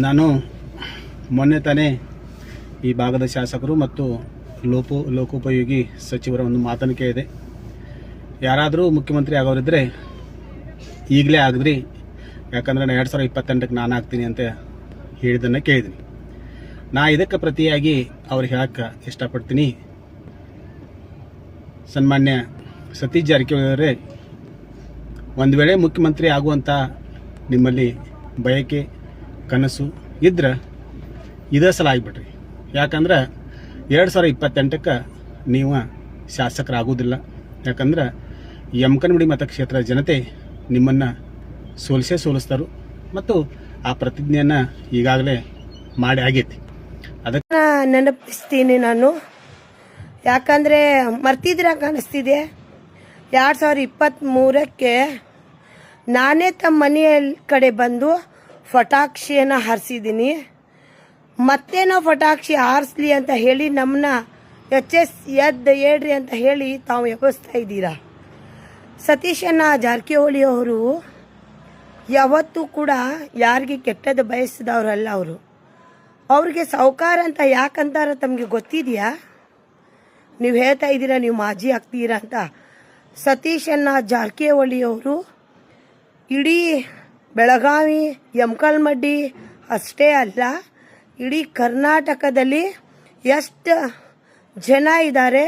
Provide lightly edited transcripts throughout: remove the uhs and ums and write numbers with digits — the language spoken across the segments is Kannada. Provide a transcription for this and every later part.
ನಾನು ಮೊನ್ನೆ ತಾನೇ ಈ ಭಾಗದ ಶಾಸಕರು ಮತ್ತು ಲೋಕೋಪಯೋಗಿ ಸಚಿವರ ಒಂದು ಮಾತನ್ನು ಕೇಳಿದೆ. ಯಾರಾದರೂ ಮುಖ್ಯಮಂತ್ರಿ ಆಗೋರಿದ್ದರೆ ಈಗಲೇ ಆಗಿದ್ರಿ, ಯಾಕಂದರೆ 2028ಕ್ಕೆ ನಾನು ಆಗ್ತೀನಿ ಅಂತ ಹೇಳಿದ್ದನ್ನು ಕೇಳಿದ್ದೀನಿ. ನಾ ಇದಕ್ಕೆ ಪ್ರತಿಯಾಗಿ ಅವ್ರಿಗೆ ಹೇಳಕ್ಕೆ ಇಷ್ಟಪಡ್ತೀನಿ. ಸನ್ಮಾನ್ಯ ಸತೀಶ್ ಜಾರಕಿಹೊಳಿ ಅವರೇ, ಒಂದು ವೇಳೆ ಮುಖ್ಯಮಂತ್ರಿ ಆಗುವಂಥ ನಿಮ್ಮಲ್ಲಿ ಬಯಕೆ ಕನಸು ಇದ್ರೆ ಇದೇ ಸಲ ಆಗಿಬಿಟ್ರಿ. ಯಾಕಂದ್ರೆ 2028ಕ್ಕೆ ನೀವು ಶಾಸಕರಾಗೋದಿಲ್ಲ. ಯಾಕಂದ್ರೆ ಯಮಕನಮಡಿ ಮತಕ್ಷೇತ್ರ ಜನತೆ ನಿಮ್ಮನ್ನು ಸೋಲಿಸ್ತಾರೆ ಮತ್ತು ಆ ಪ್ರತಿಜ್ಞೆಯನ್ನು ಈಗಾಗಲೇ ಮಾಡಿ ಆಗೈತಿ. ಅದಕ್ಕೆ ನೆನಪಿಸ್ತೀನಿ ನಾನು, ಯಾಕಂದರೆ ಮರ್ತಿದ್ದೀರ ಕಾಣಿಸ್ತಿದೆ. 2023ಕ್ಕೆ ನಾನೇ ತಮ್ಮ ಮನೆಯ ಕಡೆ ಬಂದು ಪಟಾಕ್ಷಿಯನ್ನು ಹಾರಿಸಿದ್ದೀನಿ. ಮತ್ತೆ ನಾವು ಪಟಾಕ್ಷಿ ಹಾರಿಸ್ಲಿ ಅಂತ ಹೇಳಿ ನಮ್ಮನ್ನ ಹೇಳ್ರಿ ಅಂತ ಹೇಳಿ ತಾವು ಎಬ್ಬಿಸ್ತಾ ಇದ್ದೀರಾ. ಸತೀಶಣ್ಣ ಜಾರಕಿಹೊಳಿ ಅವರು ಯಾವತ್ತೂ ಕೂಡ ಯಾರಿಗೆ ಕೆಟ್ಟದ್ದು ಬಯಸಿದವರಲ್ಲ. ಅವ್ರಿಗೆ ಸಾಹುಕಾರ ಅಂತ ಯಾಕಂತಾರ ತಮಗೆ ಗೊತ್ತಿದೆಯಾ? ನೀವು ಹೇಳ್ತಾ ಇದ್ದೀರಾ ನೀವು ಮಾಜಿ ಆಗ್ತೀರಾ ಅಂತ. ಸತೀಶಣ್ಣ ಜಾರಕಿಹೊಳಿ ಅವರು ಇಡೀ ಬೆಳಗಾವಿ ಯಮಕನಮಡಿ ಅಷ್ಟೇ ಅಲ್ಲ, ಇಡೀ ಕರ್ನಾಟಕದಲ್ಲಿ ಎಷ್ಟು ಜನ ಇದ್ದಾರೆ,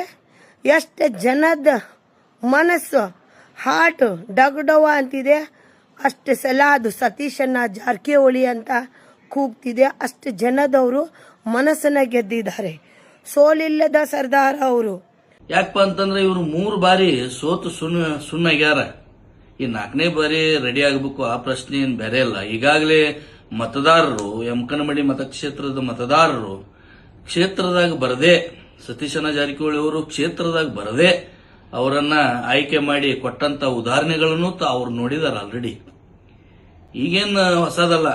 ಎಷ್ಟು ಜನದ ಮನಸ್ಸು ಹಾರ್ಟ್ ಡಗಡವ ಅಂತಿದೆ, ಅಷ್ಟು ಸಲ ಅದು ಸತೀಶಣ್ಣ ಜಾರಕಿಹೊಳಿ ಅಂತ ಕೂಗ್ತಿದೆ. ಅಷ್ಟು ಜನದವರು ಮನಸ್ಸನ್ನ ಗೆದ್ದಿದ್ದಾರೆ. ಸೋಲಿಲ್ಲದ ಸರ್ದಾರ ಅವರು. ಯಾಕಪ್ಪ ಅಂತಂದ್ರೆ ಇವರು 3 ಬಾರಿ ಸೋತು ಸುಣ್ಣಾಗ್ಯಾರ. ಈ 4ನೇ ಬಾರಿ ರೆಡಿ ಆಗಬೇಕು ಆ ಪ್ರಶ್ನೆ ಏನು ಬೇರೆ ಇಲ್ಲ. ಈಗಾಗಲೇ ಮತದಾರರು, ಯಮಕನಮಡಿ ಮತಕ್ಷೇತ್ರದ ಮತದಾರರು ಕ್ಷೇತ್ರದಾಗ ಬರದೆ, ಸತೀಶಣ್ಣ ಜಾರಕಿಹೊಳಿ ಅವರು ಕ್ಷೇತ್ರದಾಗ ಬರದೆ ಅವರನ್ನ ಆಯ್ಕೆ ಮಾಡಿ ಕೊಟ್ಟಂತ ಉದಾಹರಣೆಗಳನ್ನು ಅವ್ರು ನೋಡಿದಾರ ಆಲ್ರೆಡಿ. ಈಗೇನು ಹೊಸದಲ್ಲ.